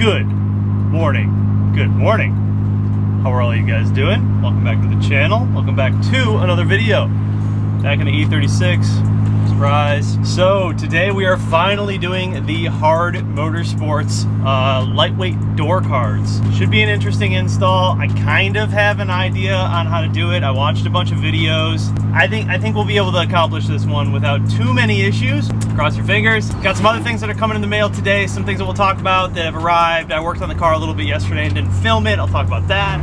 Good morning. Good morning. How are all you guys doing? Welcome back to the channel. Welcome back to another video. Back in the E36. Surprise. So today we are finally doing the hard Motorsports lightweight door cards. Should be an interesting install. I kind of have an idea on how to do it. I watched a bunch of videos. I think we'll be able to accomplish this one without too many issues. Cross your fingers. Got some other things that are coming in the mail today. Some things that we'll talk about that have arrived. I worked on the car a little bit yesterday and didn't film it. I'll talk about that.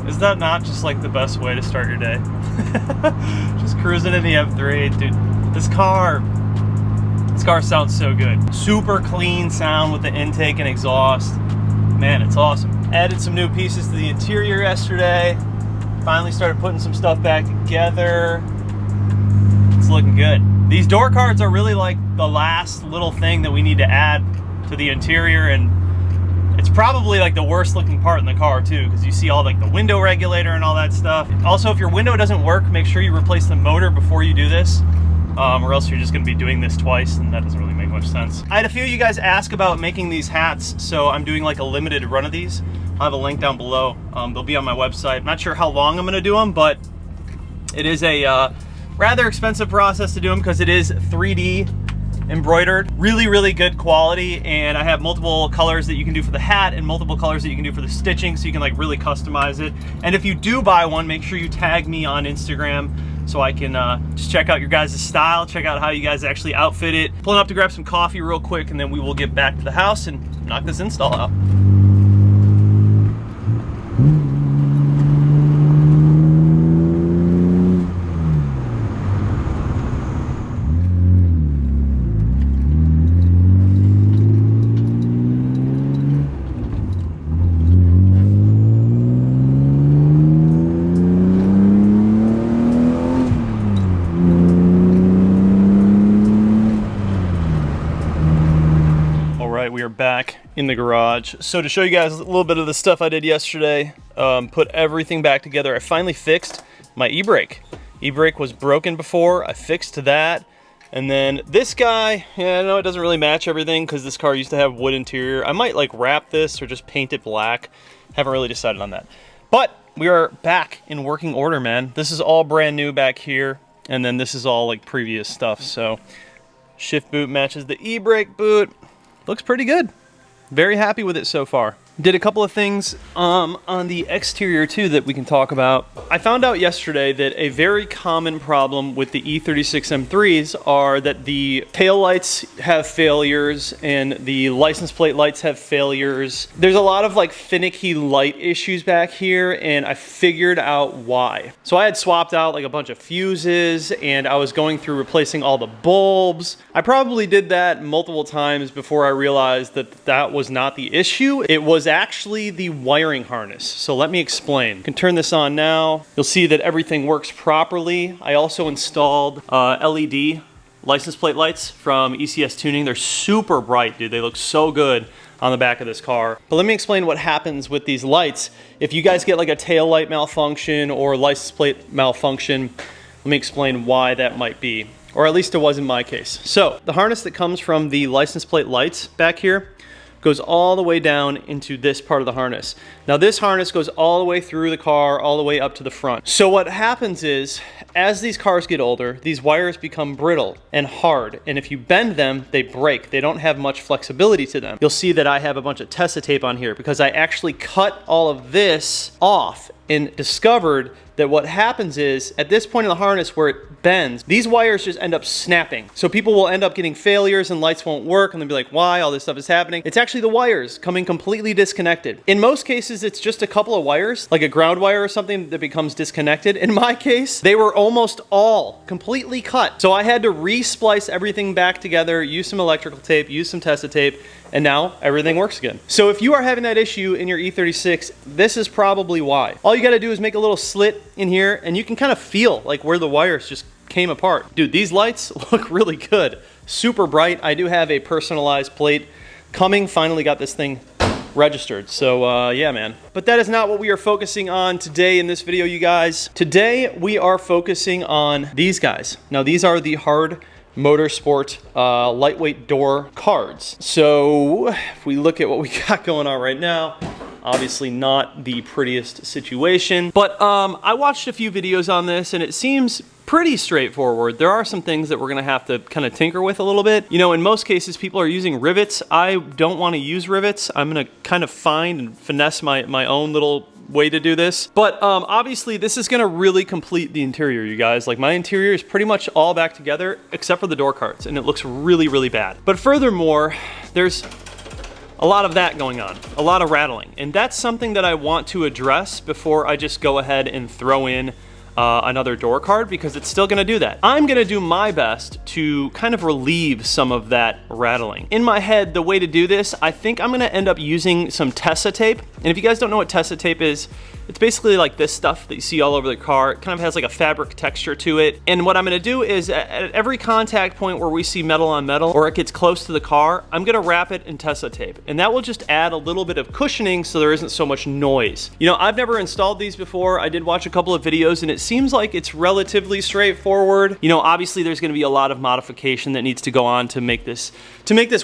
Is that not just like the best way to start your day? Just cruising in the M3, dude. This car sounds so good. Super clean sound with the intake and exhaust. Man, it's awesome. Added some new pieces to the interior yesterday. Finally started putting some stuff back together. It's looking good. These door cards are really like the last little thing that we need to add to the interior, and it's probably like the worst looking part in the car too, because you see all like the window regulator and all that stuff. Also, if your window doesn't work, make sure you replace the motor before you do this, or else you're just going to be doing this twice, and that doesn't really make much sense. I had a few of you guys ask about making these hats, so I'm doing like a limited run of these. I'll have a link down below. They'll be on my website. I'm not sure how long I'm going to do them, but it is a rather expensive process to do them because it is 3D embroidered. Really good quality, and I have multiple colors that you can do for the hat and multiple colors that you can do for the stitching, so you can like really customize it. And if you do buy one, make sure you tag me on Instagram so I can just check out your guys' style, check out how you guys actually outfit it. Pulling up to grab some coffee real quick, and then we will get back to the house and knock this install out. We are back in the garage. So to show you guys a little bit of the stuff I did yesterday, put everything back together. I finally fixed my e-brake. E-brake was broken before. I fixed that. And then this guy, yeah, I know it doesn't really match everything because this car used to have wood interior. I might like wrap this or just paint it black. Haven't really decided on that. But we are back in working order, man. This is all brand new back here. And then this is all like previous stuff. So shift boot matches the e-brake boot. Looks pretty good. Very happy with it so far. Did a couple of things on the exterior too that we can talk about. I found out yesterday that a very common problem with the E36 M3s are that the tail lights have failures and the license plate lights have failures. There's a lot of like finicky light issues back here, and I figured out why. So I had swapped out like a bunch of fuses, and I was going through replacing all the bulbs. I probably did that multiple times before I realized that that was not the issue. It was actually the wiring harness. So let me explain. You can turn this on now. You'll see that everything works properly. I also installed LED license plate lights from ECS Tuning. They're super bright, dude. They look so good on the back of this car. But let me explain what happens with these lights. If you guys get like a tail light malfunction or license plate malfunction, let me explain why that might be, or at least it was in my case. So the harness that comes from the license plate lights back here goes all the way down into this part of the harness. Now this harness goes all the way through the car, all the way up to the front. So what happens is, as these cars get older, these wires become brittle and hard, and if you bend them, they break. They don't have much flexibility to them. You'll see that I have a bunch of Tesa tape on here because I actually cut all of this off and discovered that what happens is, at this point in the harness where it bends, these wires just end up snapping. So people will end up getting failures and lights won't work, and they'll be like, why? All this stuff is happening. It's actually the wires coming completely disconnected. In most cases, it's just a couple of wires, like a ground wire or something that becomes disconnected. In my case, they were almost all completely cut. So I had to re-splice everything back together, use some electrical tape, use some Tessa tape, and now everything works again. So if you are having that issue in your E36, this is probably why. All you gotta do is make a little slit in here, and you can kind of feel like where the wires just came apart. Dude, these lights look really good. Super bright. I do have a personalized plate coming. Finally got this thing registered. So yeah, man. But that is not what we are focusing on today in this video, you guys. Today we are focusing on these guys. Now these are the hard Motorsport lightweight door cards. So if we look at what we got going on right now, obviously not the prettiest situation, but I watched a few videos on this and it seems pretty straightforward. There are some things that we're gonna have to kind of tinker with a little bit. You know, in most cases, people are using rivets. I don't wanna use rivets. I'm gonna kind of find and finesse my own little way to do this. But obviously this is gonna really complete the interior, you guys. Like, my interior is pretty much all back together except for the door cards, and it looks really, really bad. But furthermore, there's a lot of that going on, a lot of rattling. And that's something that I want to address before I just go ahead and throw in another door card, because it's still gonna do that. I'm gonna do my best to kind of relieve some of that rattling. In my head, the way to do this, I think I'm gonna end up using some Tessa tape. And if you guys don't know what Tessa tape is, it's basically like this stuff that you see all over the car. It kind of has like a fabric texture to it. And what I'm gonna do is at every contact point where we see metal on metal or it gets close to the car, I'm gonna wrap it in Tessa tape. And that will just add a little bit of cushioning so there isn't so much noise. You know, I've never installed these before. I did watch a couple of videos and it seems like it's relatively straightforward. You know, obviously there's gonna be a lot of modification that needs to go on to make this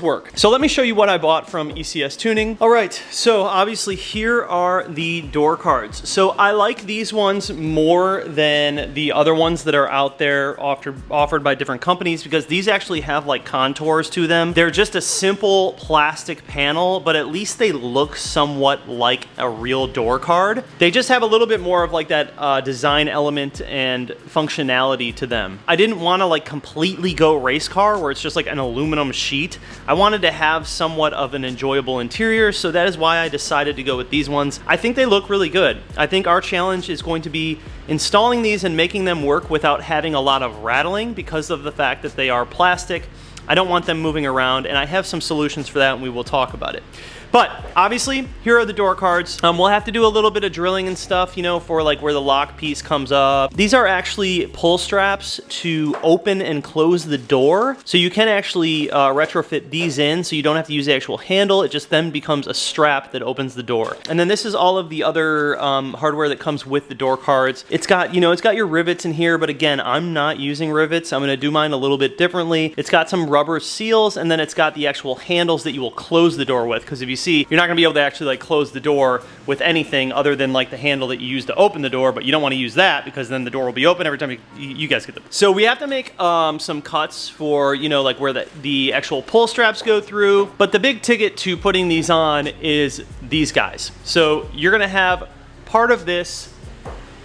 work. So let me show you what I bought from ECS Tuning. All right, so obviously here are the door cards. So I like these ones more than the other ones that are out there offered by different companies, because these actually have like contours to them. They're just a simple plastic panel, but at least they look somewhat like a real door card. They just have a little bit more of like that design element and functionality to them. I didn't want to like completely go race car where it's just like an aluminum sheet. I wanted to have somewhat of an enjoyable interior, so that is why I decided to go with these ones. I think they look really good. I think our challenge is going to be installing these and making them work without having a lot of rattling because of the fact that they are plastic. I don't want them moving around, and I have some solutions for that, and we will talk about it. But obviously, here are the door cards. We'll have to do a little bit of drilling and stuff, you know, for like where the lock piece comes up. These are actually pull straps to open and close the door. So you can actually retrofit these in so you don't have to use the actual handle. It just then becomes a strap that opens the door. And then this is all of the other hardware that comes with the door cards. It's got, you know, it's got your rivets in here, but again, I'm not using rivets. I'm gonna do mine a little bit differently. It's got some rubber seals, and then it's got the actual handles that you will close the door with, because if you see, you're not gonna be able to actually like close the door with anything other than like the handle that you use to open the door, but you don't wanna use that because then the door will be open every time you guys get them. So we have to make some cuts for, you know, like where the actual pull straps go through, but the big ticket to putting these on is these guys. So you're gonna have part of this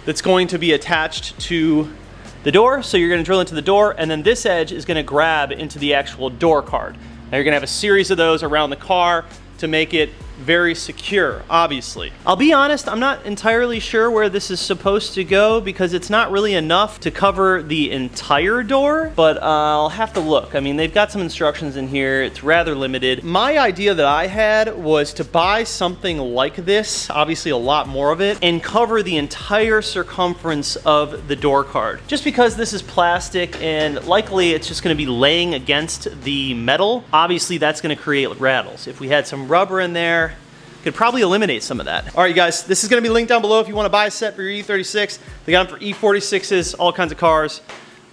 that's going to be attached to the door, so you're gonna drill into the door, and then this edge is gonna grab into the actual door card. Now you're gonna have a series of those around the car to make it very secure, obviously. I'll be honest, I'm not entirely sure where this is supposed to go because it's not really enough to cover the entire door, but I'll have to look. I mean, they've got some instructions in here. It's rather limited. My idea that I had was to buy something like this, obviously a lot more of it, and cover the entire circumference of the door card. Just because this is plastic and likely it's just gonna be laying against the metal, obviously that's gonna create rattles. If we had some rubber in there, could probably eliminate some of that. All right, you guys, this is gonna be linked down below if you wanna buy a set for your E36. They got them for E46s, all kinds of cars.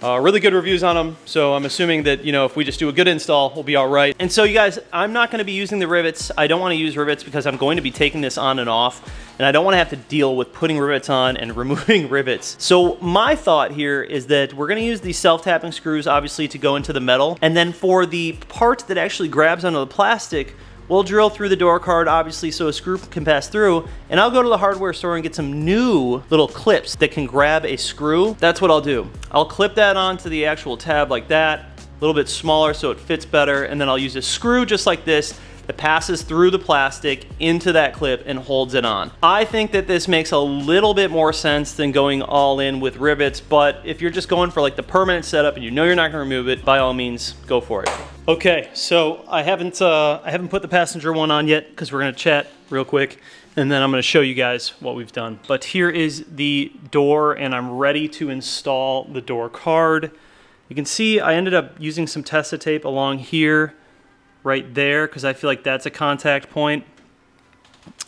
Really good reviews on them, so I'm assuming that, you know, if we just do a good install, we'll be all right. And so you guys, I'm not gonna be using the rivets. I don't wanna use rivets because I'm going to be taking this on and off, and I don't wanna have to deal with putting rivets on and removing rivets. So my thought here is that we're gonna use these self-tapping screws, obviously, to go into the metal, and then for the part that actually grabs onto the plastic, We'll drill through the door card, obviously, so a screw can pass through, and I'll go to the hardware store and get some new little clips that can grab a screw. That's what I'll do. I'll clip that onto the actual tab like that, a little bit smaller so it fits better, and then I'll use a screw just like this that passes through the plastic into that clip and holds it on. I think that this makes a little bit more sense than going all in with rivets, but if you're just going for like the permanent setup and you know you're not gonna remove it, by all means, go for it. Okay, so I haven't put the passenger one on yet because we're gonna chat real quick, and then I'm gonna show you guys what we've done. But here is the door, and I'm ready to install the door card. You can see I ended up using some Tesa tape along here, right there, because I feel like that's a contact point.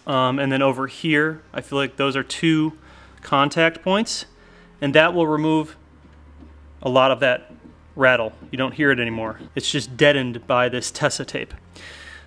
And then over here, I feel like those are 2 contact points, and that will remove a lot of that rattle. You don't hear it anymore. It's just deadened by this Tesa tape.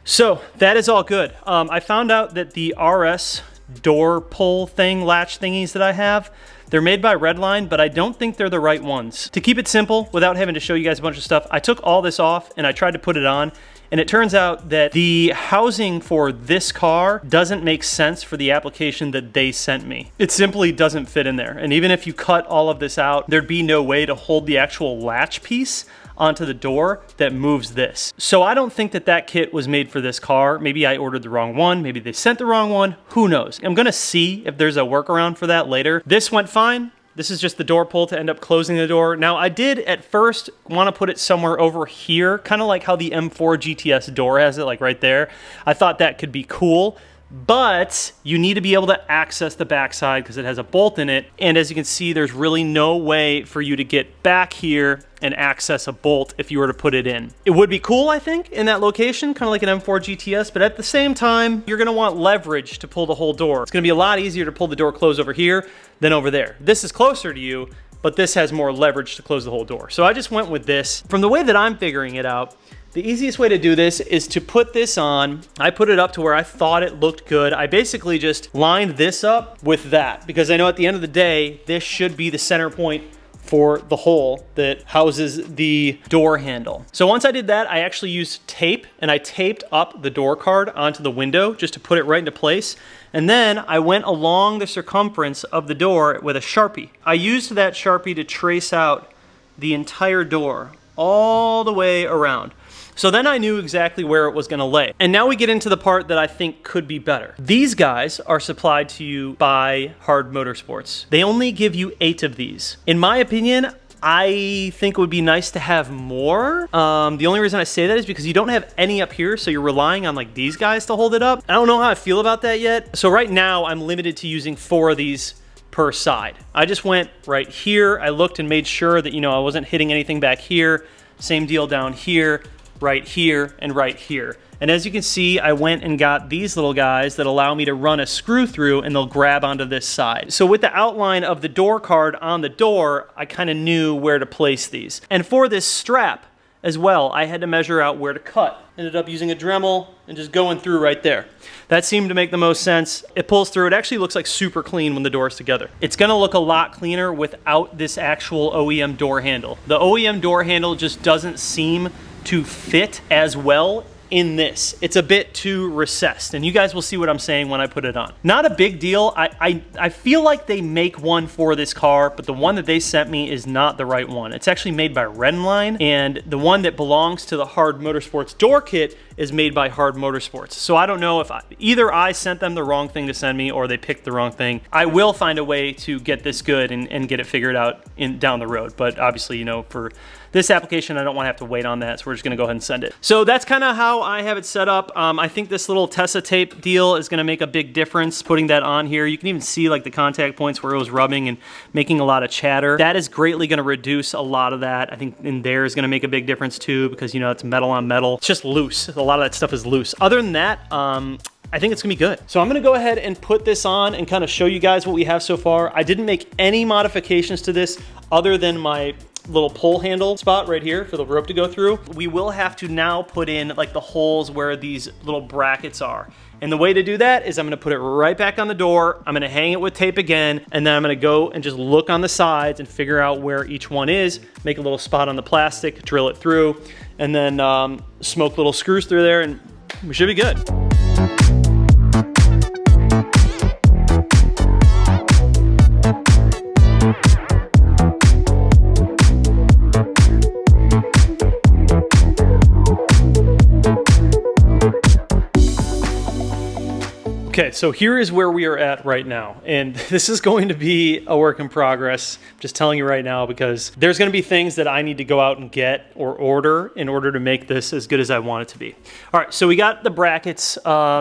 So that is all good. I found out that the RS door pull thing, latch thingies that I have, they're made by Redline, but I don't think they're the right ones. To keep it simple, without having to show you guys a bunch of stuff, I took all this off and I tried to put it on, and it turns out that the housing for this car doesn't make sense for the application that they sent me. It simply doesn't fit in there. And even if you cut all of this out, there'd be no way to hold the actual latch piece onto the door that moves this. So I don't think that that kit was made for this car. Maybe I ordered the wrong one. Maybe they sent the wrong one. Who knows? I'm gonna see if there's a workaround for that later. This went fine. This is just the door pull to end up closing the door. Now, I did at first want to put it somewhere over here, kind of like how the M4 GTS door has it, like right there. I thought that could be cool, but you need to be able to access the backside because it has a bolt in it. And as you can see, there's really no way for you to get back here and access a bolt if you were to put it in. It would be cool, I think, in that location, kind of like an M4 GTS, but at the same time, you're gonna want leverage to pull the whole door. It's gonna be a lot easier to pull the door closed over here than over there. This is closer to you, but this has more leverage to close the whole door. So I just went with this. From the way that I'm figuring it out, the easiest way to do this is to put this on. I put it up to where I thought it looked good. I basically just lined this up with that because I know at the end of the day, this should be the center point for the hole that houses the door handle. So once I did that, I actually used tape and I taped up the door card onto the window just to put it right into place. And then I went along the circumference of the door with a Sharpie. I used that Sharpie to trace out the entire door all the way around. So then I knew exactly where it was gonna lay. And now we get into the part that I think could be better. These guys are supplied to you by Hard Motorsports. They only give you 8 of these. In my opinion, I think it would be nice to have more. The only reason I say that is because you don't have any up here, so you're relying on like these guys to hold it up. I don't know how I feel about that yet. So right now I'm limited to using 4 of these per side. I just went right here. I looked and made sure that, you know, I wasn't hitting anything back here. Same deal down here, right here, and right here. And as you can see, I went and got these little guys that allow me to run a screw through and they'll grab onto this side. So with the outline of the door card on the door, I kind of knew where to place these. And for this strap as well, I had to measure out where to cut. Ended up using a Dremel and just going through right there. That seemed to make the most sense. It pulls through. It actually looks like super clean when the door's together. It's gonna look a lot cleaner without this actual OEM door handle. The OEM door handle just doesn't seem to fit as well in this. It's a bit too recessed, and you guys will see what I'm saying when I put it on. Not a big deal. I feel like they make one for this car, but the one that they sent me is not the right one. It's actually made by Redline, and the one that belongs to the Hard Motorsports door kit is made by Hard Motorsports. So I don't know if either I sent them the wrong thing to send me or they picked the wrong thing. I will find a way to get this good and get it figured out down the road, but obviously, you know, for this application, I don't want to have to wait on that, so we're just gonna go ahead and send it. So that's kind of how I have it set up. I think this little Tesa tape deal is gonna make a big difference putting that on here. You can even see like the contact points where it was rubbing and making a lot of chatter. That is greatly gonna reduce a lot of that. I think in there is gonna make a big difference too, because you know, it's metal on metal. It's just loose. A lot of that stuff is loose. Other than that, I think it's gonna be good. So I'm gonna go ahead and put this on and kind of show you guys what we have so far. I didn't make any modifications to this other than my little pull handle spot right here for the rope to go through. We will have to now put in like the holes where these little brackets are. And the way to do that is I'm gonna put it right back on the door. I'm gonna hang it with tape again, and then I'm gonna go and just look on the sides and figure out where each one is, make a little spot on the plastic, drill it through, and then smoke little screws through there and we should be good. Okay, so here is where we are at right now. And this is going to be a work in progress. I'm just telling you right now because there's going to be things that I need to go out and get or order in order to make this as good as I want it to be. All right, so we got the brackets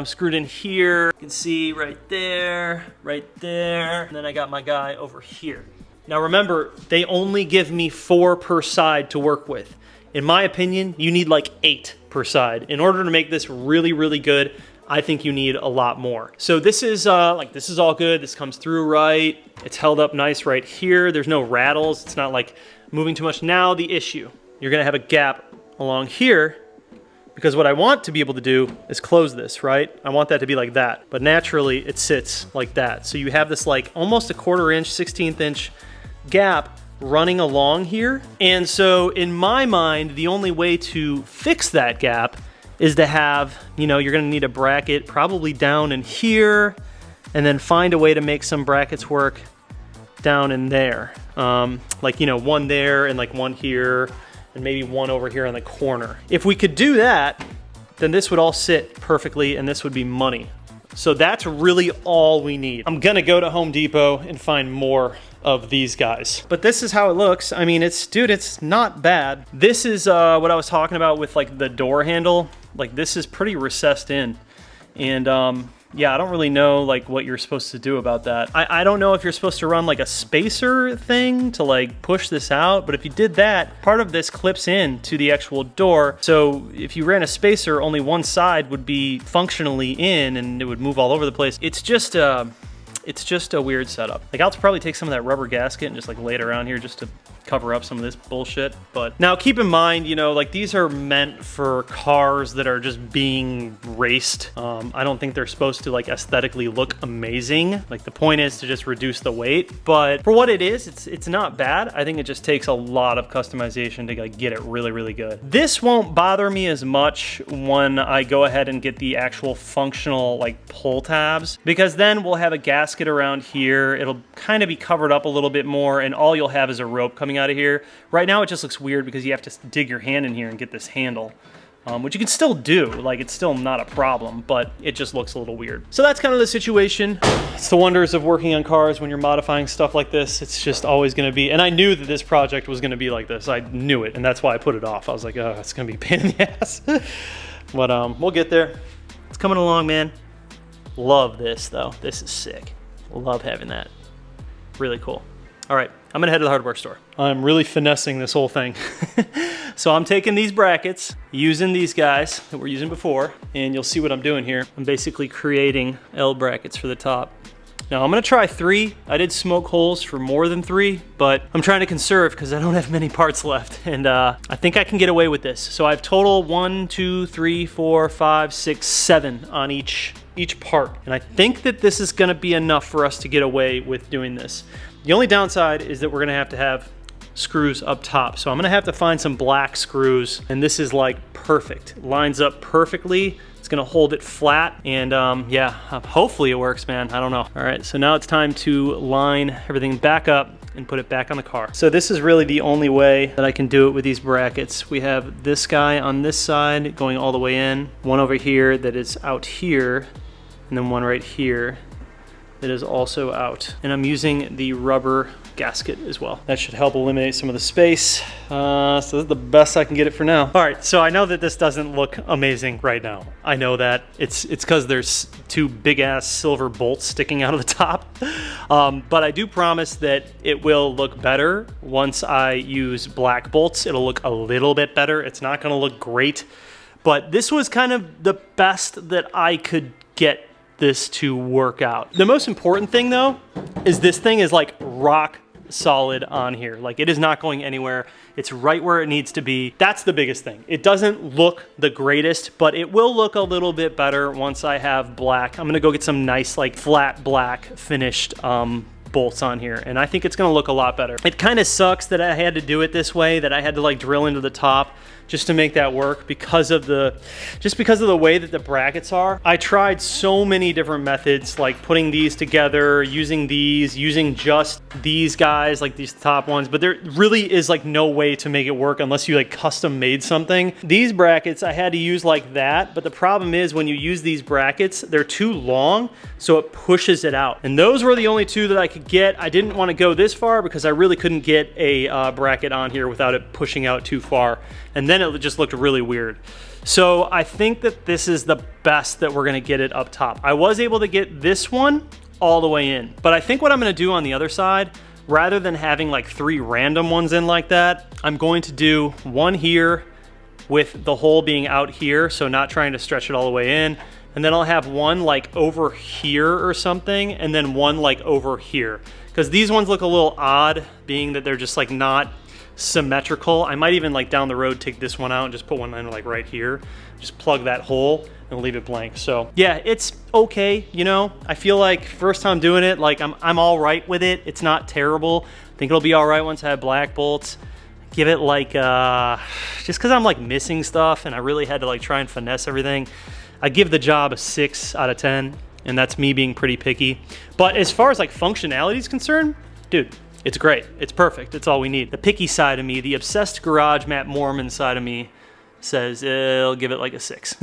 screwed in here. You can see right there, and then I got my guy over here. Now remember, they only give me 4 per side to work with. In my opinion, you need like 8 per side. In order to make this really, really good, I think you need a lot more. So this is this is all good. This comes through right. It's held up nice right here. There's no rattles. It's not like moving too much. Now the issue, you're gonna have a gap along here because what I want to be able to do is close this, right? I want that to be like that, but naturally it sits like that. So you have this like almost a 1/4 inch, 1/16 inch gap running along here. And so in my mind, the only way to fix that gap is to have, you know, you're gonna need a bracket probably down in here and then find a way to make some brackets work down in there. Like, you know, one there and like one here and maybe one over here on the corner. If we could do that, then this would all sit perfectly and this would be money. So that's really all we need. I'm gonna go to Home Depot and find more of these guys. But this is how it looks. I mean, it's not bad. This is what I was talking about with like the door handle. Like this is pretty recessed in. And yeah, I don't really know like what you're supposed to do about that. I don't know if you're supposed to run like a spacer thing to like push this out, but if you did that, part of this clips in to the actual door. So if you ran a spacer, only one side would be functionally in and it would move all over the place. It's just a weird setup. Like I'll probably take some of that rubber gasket and just like lay it around here just to cover up some of this bullshit. But now keep in mind, you know, like these are meant for cars that are just being raced. I don't think they're supposed to like aesthetically look amazing. Like the point is to just reduce the weight, but for what it is, it's not bad. I think it just takes a lot of customization to like get it really, really good. This won't bother me as much when I go ahead and get the actual functional like pull tabs, because then we'll have a gasket around here. It'll kind of be covered up a little bit more and all you'll have is a rope coming out of here. Right now it just looks weird because you have to dig your hand in here and get this handle, which you can still do. Like it's still not a problem, but it just looks a little weird. So that's kind of the situation. It's the wonders of working on cars when you're modifying stuff like this. It's just always going to be, and I knew that this project was going to be like this. I knew it, and that's why I put it off. I was like, oh, it's going to be a pain in the ass. But we'll get there. It's coming along, man. Love this though. This is sick. Love having that. Really cool. All right, I'm gonna head to the hardware store. I'm really finessing this whole thing. So I'm taking these brackets, using these guys that we're using before, and you'll see what I'm doing here. I'm basically creating L brackets for the top. Now I'm gonna try 3. I did smoke holes for more than 3, but I'm trying to conserve because I don't have many parts left, and I think I can get away with this. So I have total 1, 2, 3, 4, 5, 6, 7 on each part. And I think that this is gonna be enough for us to get away with doing this. The only downside is that we're gonna have to have screws up top. So I'm gonna have to find some black screws, and this is like perfect. Lines up perfectly. It's gonna hold it flat, and yeah, hopefully it works, man. I don't know. All right, so now it's time to line everything back up and put it back on the car. So this is really the only way that I can do it with these brackets. We have this guy on this side going all the way in, one over here that is out here, and then one right here that is also out. And I'm using the rubber gasket as well. That should help eliminate some of the space. So this is the best I can get it for now. All right, so I know that this doesn't look amazing right now. I know that it's because there's 2 big ass silver bolts sticking out of the top. But I do promise that it will look better once I use black bolts. It'll look a little bit better. It's not gonna look great, but this was kind of the best that I could get this to work out. The most important thing though is this thing is like rock solid on here. Like it is not going anywhere. It's right where it needs to be. That's the biggest thing. It doesn't look the greatest, but it will look a little bit better once I have black. I'm gonna go get some nice like flat black finished bolts on here, and I think it's gonna look a lot better. It kind of sucks that I had to do it this way, that I had to like drill into the top just to make that work because of the way that the brackets are. I tried so many different methods, like putting these together, using just these guys, like these top ones, but there really is like no way to make it work unless you like custom made something. These brackets I had to use like that, but the problem is when you use these brackets, they're too long, so it pushes it out. And those were the only two that I could get. I didn't want to go this far because I really couldn't get a bracket on here without it pushing out too far. And then it just looked really weird. So I think that this is the best that we're gonna get it up top. I was able to get this one all the way in, but I think what I'm gonna do on the other side, rather than having like 3 random ones in like that, I'm going to do one here with the hole being out here, so not trying to stretch it all the way in. And then I'll have one like over here or something, and then one like over here. Because these ones look a little odd, being that they're just like not symmetrical. I might even like down the road take this one out and just put one in like right here. Just plug that hole and leave it blank. So yeah, it's okay, you know. I feel like first time doing it, like I'm all right with it. It's not terrible. I think it'll be all right once I have black bolts. Give it like, just because I'm like missing stuff and I really had to like try and finesse everything, I give the job a 6 out of 10, and that's me being pretty picky. But as far as like functionality is concerned, dude, it's great. It's perfect. It's all we need. The picky side of me, the obsessed garage Matt Mormon side of me, says I'll give it like a 6.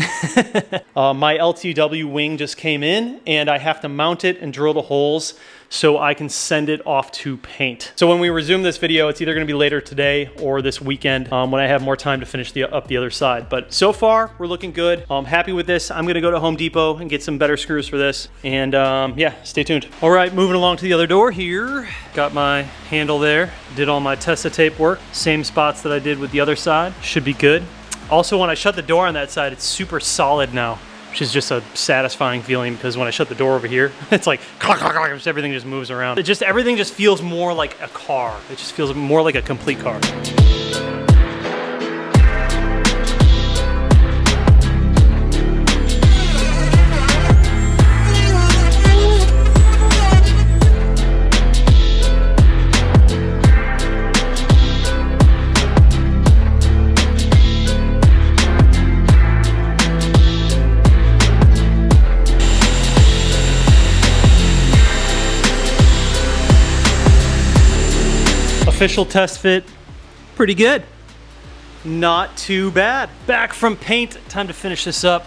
My LTW wing just came in, and I have to mount it and drill the holes so I can send it off to paint. So when we resume this video, it's either gonna be later today or this weekend when I have more time to finish up the other side. But so far, we're looking good. I'm happy with this. I'm gonna go to Home Depot and get some better screws for this. And yeah, stay tuned. All right, moving along to the other door here. Got my handle there. Did all my Tessa tape work. Same spots that I did with the other side. Should be good. Also, when I shut the door on that side, it's super solid now, which is just a satisfying feeling, because when I shut the door over here, it's like, everything just moves around. Everything just feels more like a car. It just feels more like a complete car. Official test fit, pretty good. Not too bad. Back from paint, time to finish this up.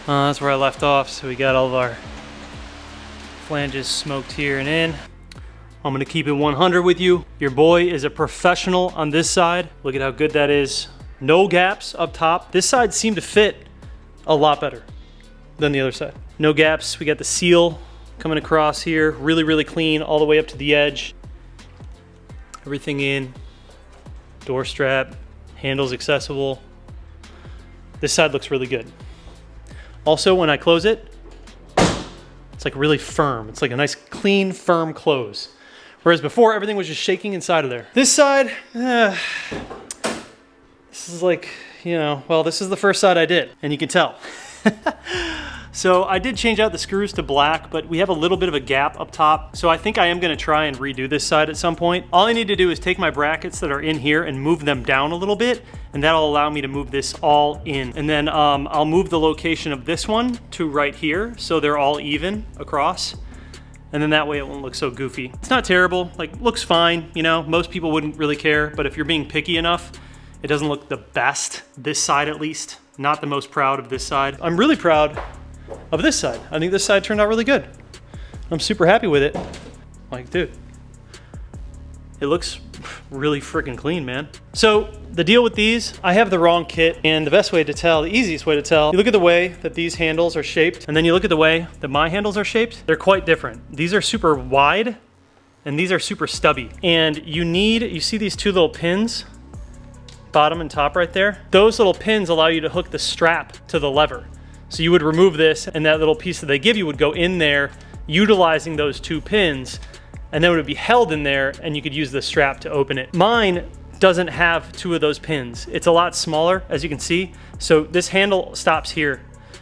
That's where I left off. So we got all of our flanges smoked here and in. I'm gonna keep it 100 with you. Your boy is a professional on this side. Look at how good that is. No gaps up top. This side seemed to fit a lot better than the other side. No gaps. We got the seal coming across here. Really, really clean all the way up to the edge. Everything in, door strap, handles accessible. This side looks really good. Also, when I close it, it's like really firm. It's like a nice, clean, firm close. Whereas before, everything was just shaking inside of there. This side, this is like, you know, well, this is the first side I did, and you can tell. So I did change out the screws to black, but we have a little bit of a gap up top. So I think I am gonna try and redo this side at some point. All I need to do is take my brackets that are in here and move them down a little bit, and that'll allow me to move this all in. And then I'll move the location of this one to right here, so they're all even across. And then that way it won't look so goofy. It's not terrible, like looks fine, you know, most people wouldn't really care, but if you're being picky enough, it doesn't look the best, this side at least. Not the most proud of this side. I'm really proud of this side. I think this side turned out really good. I'm super happy with it. Like, dude, it looks really freaking clean, man. So the deal with these, I have the wrong kit, and the best way to tell, the easiest way to tell, you look at the way that these handles are shaped, and then you look at the way that my handles are shaped. They're quite different. These are super wide, and these are super stubby. And you see these two little pins, bottom and top right there? Those little pins allow you to hook the strap to the lever. So you would remove this, and that little piece that they give you would go in there, utilizing those two pins, and then it would be held in there, and you could use the strap to open it. Mine doesn't have two of those pins. It's a lot smaller, as you can see. So this handle stops here,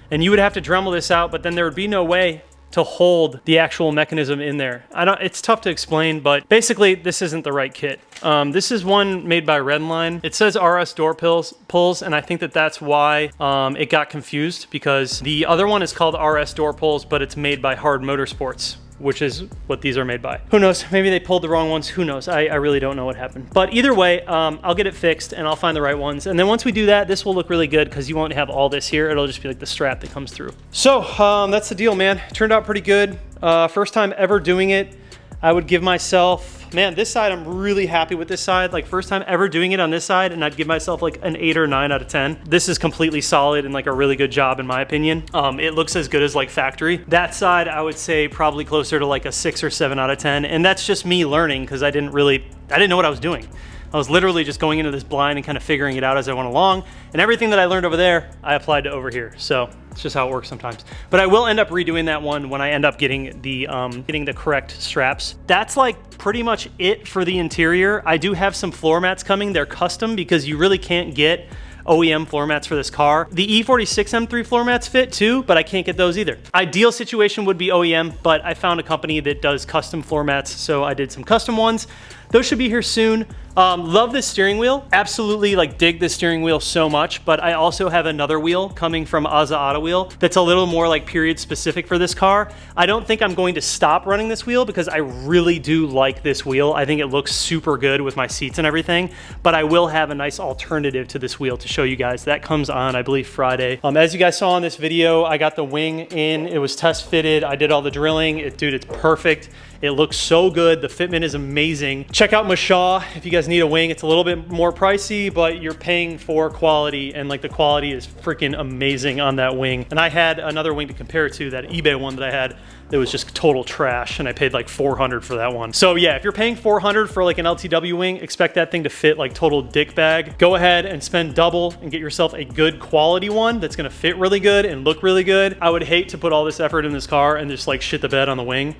and you would have to Dremel this out, but then there would be no way to hold the actual mechanism in there. It's tough to explain, but basically this isn't the right kit. This is one made by Redline. It says RS door pulls, and I think that's why it got confused, because the other one is called RS door pulls, but it's made by Hard Motorsports, which is what these are made by. Who knows? Maybe they pulled the wrong ones. Who knows? I really don't know what happened. But either way, I'll get it fixed and I'll find the right ones. And then once we do that, this will look really good because you won't have all this here. It'll just be like the strap that comes through. So that's the deal, man. Turned out pretty good. First time ever doing it. I would give myself, man, this side, I'm really happy with this side. Like first time ever doing it on this side, and I'd give myself like an 8 or 9 out of 10. This is completely solid and like a really good job in my opinion. It looks as good as like factory. That side, I would say probably closer to like a 6 or 7 out of 10. And that's just me learning because I didn't know what I was doing. I was literally just going into this blind and kind of figuring it out as I went along. And everything that I learned over there, I applied to over here. So it's just how it works sometimes. But I will end up redoing that one when I end up getting the correct straps. That's like pretty much it for the interior. I do have some floor mats coming. They're custom because you really can't get OEM floor mats for this car. The E36 M3 floor mats fit too, but I can't get those either. Ideal situation would be OEM, but I found a company that does custom floor mats, so I did some custom ones. Those should be here soon. Love this steering wheel. Absolutely like dig this steering wheel so much, but I also have another wheel coming from Aza Auto Wheel that's a little more like period specific for this car. I don't think I'm going to stop running this wheel because I really do like this wheel. I think it looks super good with my seats and everything, but I will have a nice alternative to this wheel to show you guys. That comes on, I believe, Friday. As you guys saw in this video, I got the wing in. It was test fitted. I did all the drilling. Dude, it's perfect. It looks so good. The fitment is amazing. Check out Mashaw if you guys need a wing. It's a little bit more pricey, but you're paying for quality, and like the quality is freaking amazing on that wing. And I had another wing to compare it to, that eBay one that I had that was just total trash, and I paid like $400 for that one. So yeah, if you're paying $400 for like an LTW wing, expect that thing to fit like total dick bag. Go ahead and spend double and get yourself a good quality one that's gonna fit really good and look really good. I would hate to put all this effort in this car and just like shit the bed on the wing.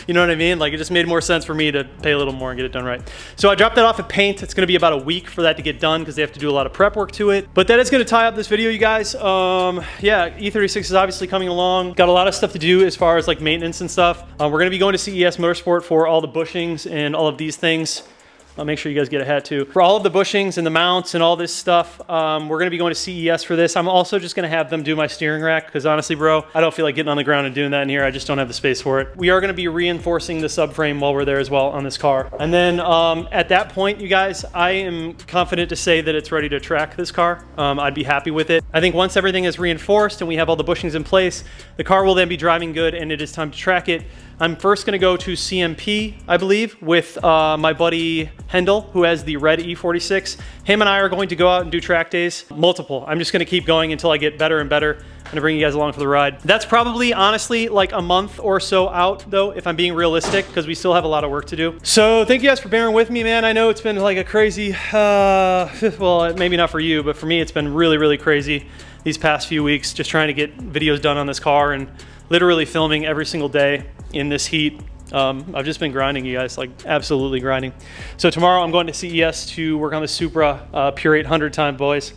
You know what I mean? Like it just made more sense for me to pay a little more and get it done right. So I dropped that off at paint. It's gonna be about a week for that to get done because they have to do a lot of prep work to it. But that is gonna tie up this video, you guys. Yeah, E36 is obviously coming along. Got a lot of stuff to do as far as like maintenance and stuff. We're gonna be going to CES Motorsport for all the bushings and all of these things. I'll make sure you guys get a hat too. For all of the bushings and the mounts and all this stuff, we're gonna be going to CES for this. I'm also just gonna have them do my steering rack because honestly, bro, I don't feel like getting on the ground and doing that in here. I just don't have the space for it. We are gonna be reinforcing the subframe while we're there as well on this car. And then at that point, you guys, I am confident to say that it's ready to track this car. I'd be happy with it. I think once everything is reinforced and we have all the bushings in place, the car will then be driving good and it is time to track it. I'm first gonna go to CMP, I believe, with my buddy Hendel, who has the red E46. Him and I are going to go out and do track days, multiple. I'm just gonna keep going until I get better and better. I'm gonna bring you guys along for the ride. That's probably, honestly, like a month or so out, though, if I'm being realistic, because we still have a lot of work to do. So thank you guys for bearing with me, man. I know it's been like a crazy, well, maybe not for you, but for me, it's been really, really crazy these past few weeks, just trying to get videos done on this car and literally filming every single day in this heat. I've just been grinding, you guys, like absolutely grinding. So tomorrow I'm going to CES to work on the Supra Pure 800 time, boys.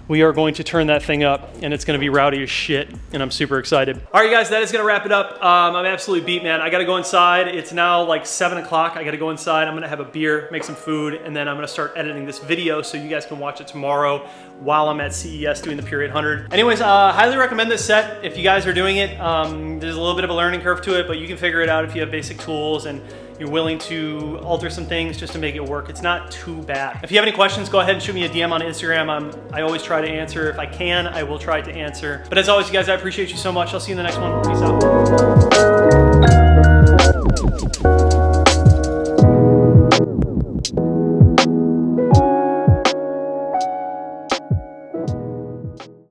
We are going to turn that thing up and it's gonna be rowdy as shit and I'm super excited. All right, you guys, that is gonna wrap it up. I'm absolutely beat, man. I gotta go inside. It's now like 7 o'clock. I gotta go inside. I'm gonna have a beer, make some food, and then I'm gonna start editing this video so you guys can watch it tomorrow while I'm at CES doing the Pure 800. Anyways, highly recommend this set if you guys are doing it. There's a little bit of a learning curve to it, but you can figure it out if you have basic tools and you're willing to alter some things just to make it work. It's not too bad. If you have any questions, go ahead and shoot me a DM on Instagram. I always try to answer. If I can, I will try to answer. But as always, you guys, I appreciate you so much. I'll see you in the next one. Peace out.